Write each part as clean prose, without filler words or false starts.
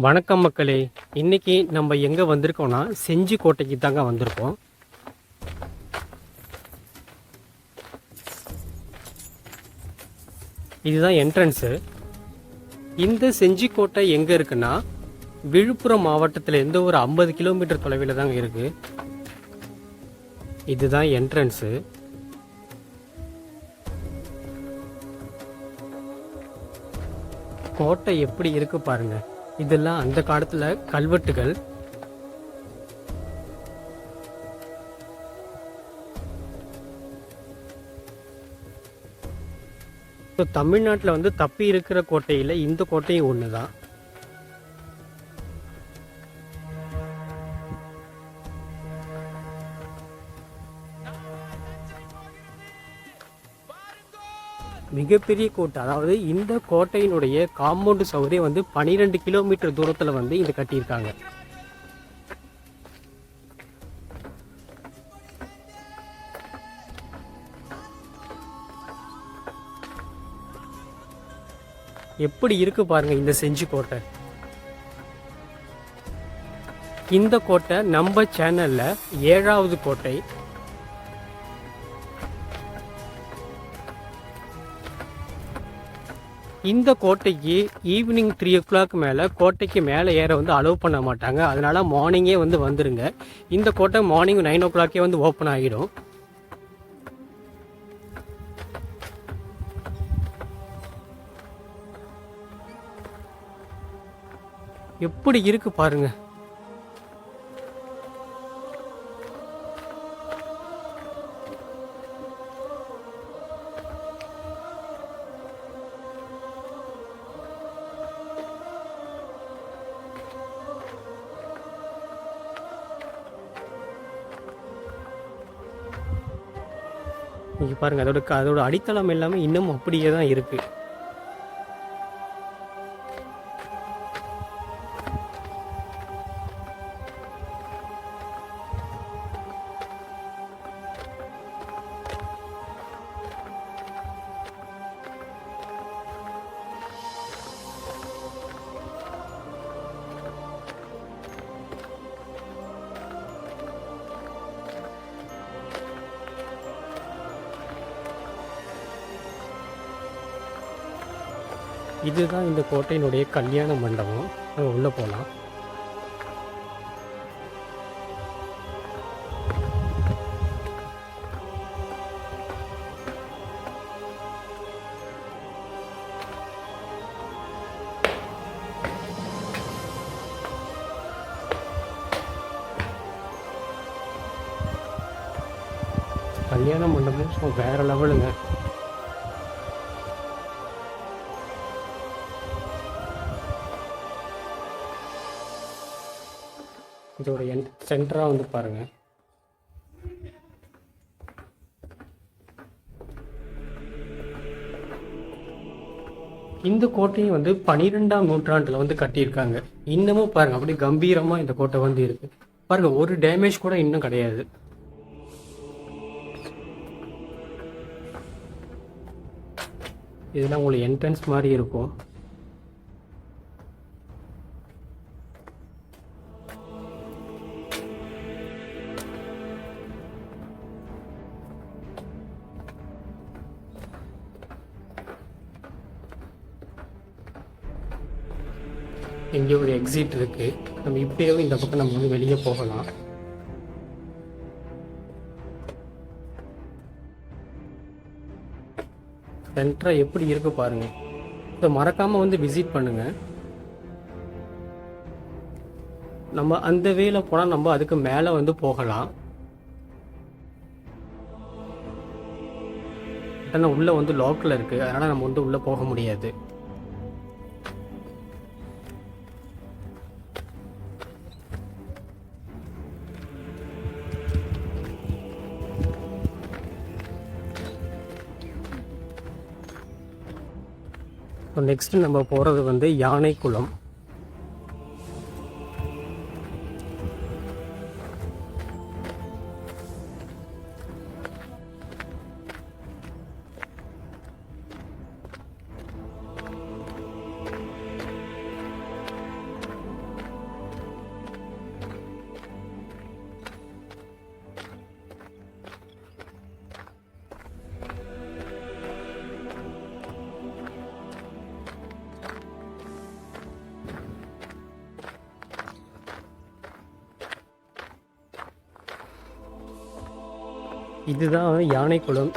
வணக்கம் மக்களே. இன்னைக்கு நம்ம எங்கே வந்திருக்கோம்னா செஞ்சி கோட்டைக்கு தாங்க வந்திருக்கோம். இதுதான் என்ட்ரன்ஸு. இந்த செஞ்சி கோட்டை எங்கே இருக்குன்னா விழுப்புரம் மாவட்டத்தில் எந்த ஒரு 50 கிலோமீட்டர் தொலைவில் தாங்க இருக்குது. இதுதான் என்ட்ரன்ஸு. கோட்டை எப்படி இருக்கு பாருங்க. இதெல்லாம் அந்த காலத்தில் கல்வெட்டுகள். ஸோ தமிழ்நாட்டில் வந்து தப்பி இருக்கிற கோட்டையில் இந்த கோட்டையும் ஒன்று தான். மிகப்பெரிய கோட்டை. அதாவது இந்த கோட்டையினுடைய காம்பவுண்டு சவுரே வந்து 12 கிலோமீட்டர் தூரத்தில் வந்து இதை கட்டியிருக்காங்க. எப்படி இருக்கு பாருங்க இந்த செஞ்சி கோட்டை. இந்த கோட்டை நம்ம சேனல்ல 7வது கோட்டை. இந்த கோட்டைக்கு ஈவினிங் 3 o'clock மேலே கோட்டைக்கு மேலே ஏற வந்து அலோவ் பண்ண மாட்டாங்க. அதனால மார்னிங்கே வந்து வந்துருங்க. இந்த கோட்டை மார்னிங் 9 o'clock வந்து ஓப்பன் ஆகிடும். எப்படி இருக்கு பாருங்க. இங்கே பாருங்க, அதோட அடித்தளம் எல்லாமே இன்னும் அப்படியே தான் இருக்கு. இதுதான் இந்த கோட்டையினுடைய கல்யாண மண்டபம். அங்கே உள்ளே போகலாம். கல்யாண மண்டபம் வேற லெவலுங்க. இதோட சென்டராக வந்து பாருங்க. இந்த கோட்டையும் வந்து 12ஆம் நூற்றாண்டில் வந்து கட்டியிருக்காங்க. இன்னமும் பாருங்க அப்படியே கம்பீரமாக இந்த கோட்டை வந்து இருக்கு பாருங்க. ஒரு டேமேஜ் கூட இன்னும் கிடையாது. இதெல்லாம் உங்களுக்கு என்ட்ரன்ஸ் மாதிரி இருக்கும். இங்கே ஒரு எக்ஸிட் இருக்கு. நம்ம இப்படியே இந்த பக்கம் நம்ம வந்து வெளியே போகலாம். சென்டரா எப்படி இருக்கு பாருங்க. இதை மறக்காம வந்து விசிட் பண்ணுங்க. நம்ம அந்த வேல போனால் நம்ம அதுக்கு மேலே வந்து போகலாம். ஆனால் உள்ள வந்து லாக்கில் இருக்கு. அதனால நம்ம வந்து உள்ள போக முடியாது. நெக்ஸ்ட் நம்ம போகிறது வந்து யானைக்குளம். இதுதான் யானைக்குளம்.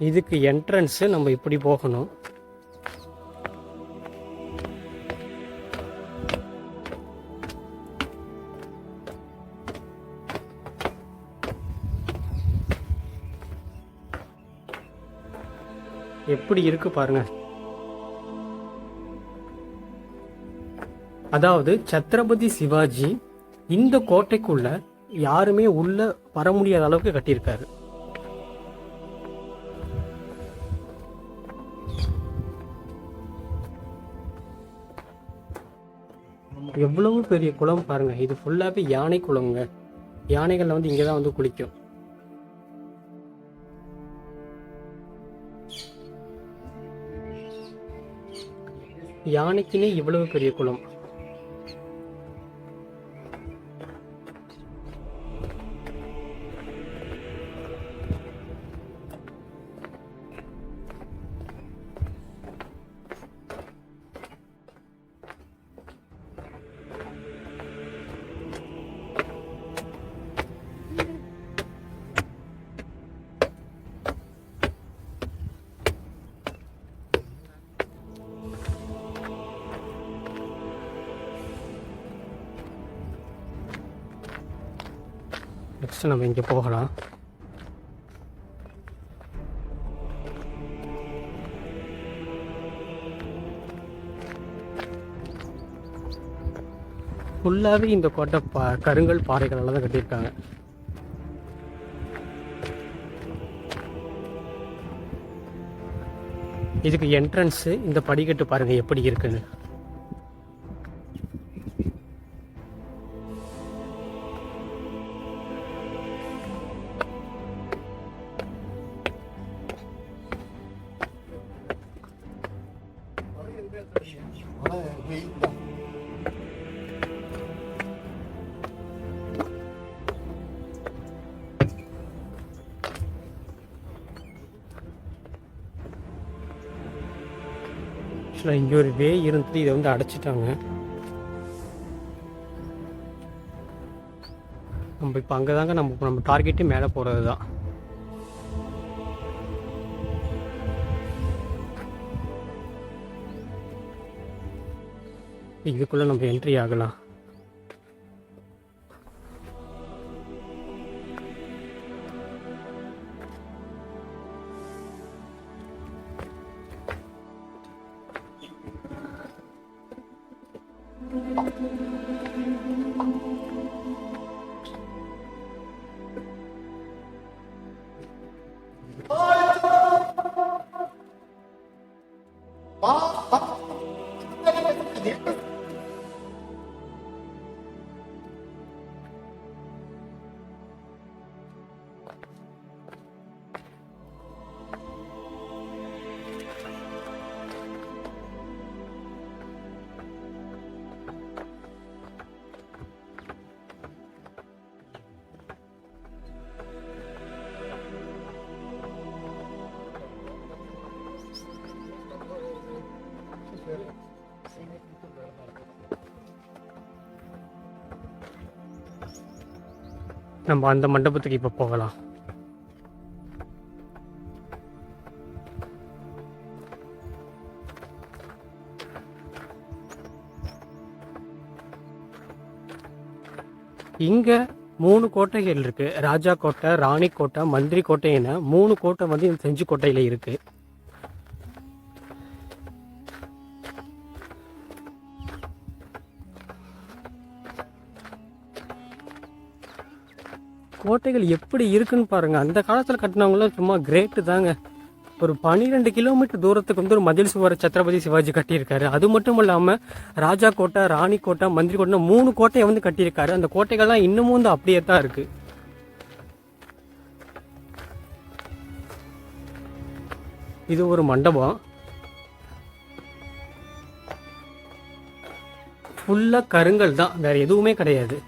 இதுக்கு என்ட்ரன்ஸு நம்ம இப்படி போகணும். எப்படி இருக்கு பாருங்க. அதாவது சத்ரபதி சிவாஜி இந்த கோட்டைக்குள்ள யாருமே உள்ள வர முடியாத அளவுக்கு கட்டியிருக்காரு. எவ்வளவு பெரிய குளம் பாருங்க. இது ஃபுல்லாவே யானை குளங்க. யானைகள் வந்து இங்கதான் வந்து குளிக்கும். யானைக்குன்னே இவ்வளவு பெரிய குளம். நெக்ஸ்ட் நம்ம இங்கே போகலாம். ஃபுல்லாகவே இந்த கோட்டை கருங்கல் பாறைகளால் தான் கட்டியிருக்காங்க. இதுக்கு என்ட்ரன்ஸு இந்த படிக்கட்டு பாருங்க எப்படி இருக்குன்னு. இங்கே ஒரு வே இருந்துட்டு இதை வந்து அடைச்சிட்டாங்க. நம்ம இப்போ அங்கே தாங்க நம்ம டார்கெட்டு மேலே போகிறது தான். இதுக்குள்ளே நம்ம என்ட்ரி ஆகலாம். நம்ம அந்த மண்டபத்துக்கு இப்போ போகலாம். இங்க 3 கோட்டைகள் இருக்கு. ராஜா கோட்டை, ராணி கோட்டை, மந்திரி கோட்டை என 3 கோட்டை வந்து இந்த செஞ்சி கோட்டையில இருக்கு. கோட்டைகள் எப்படி இருக்குன்னு பாருங்க. அந்த காலத்தில் கட்டினவங்களாம் சும்மா கிரேட்டு தாங்க. ஒரு 12 கிலோமீட்டர் தூரத்துக்கு வந்து ஒரு மதில் சுவர் சத்ரபதி சிவாஜி கட்டியிருக்காரு. அது மட்டும் இல்லாமல் ராஜா கோட்டை, ராணி கோட்டை, மந்திரி கோட்டை 3 கோட்டையை வந்து கட்டியிருக்காரு. அந்த கோட்டைகள்லாம் இன்னமும் வந்து அப்படியே தான் இருக்கு. இது ஒரு மண்டபம். ஃபுல்லாக கருங்கல் தான், வேற எதுவுமே கிடையாது.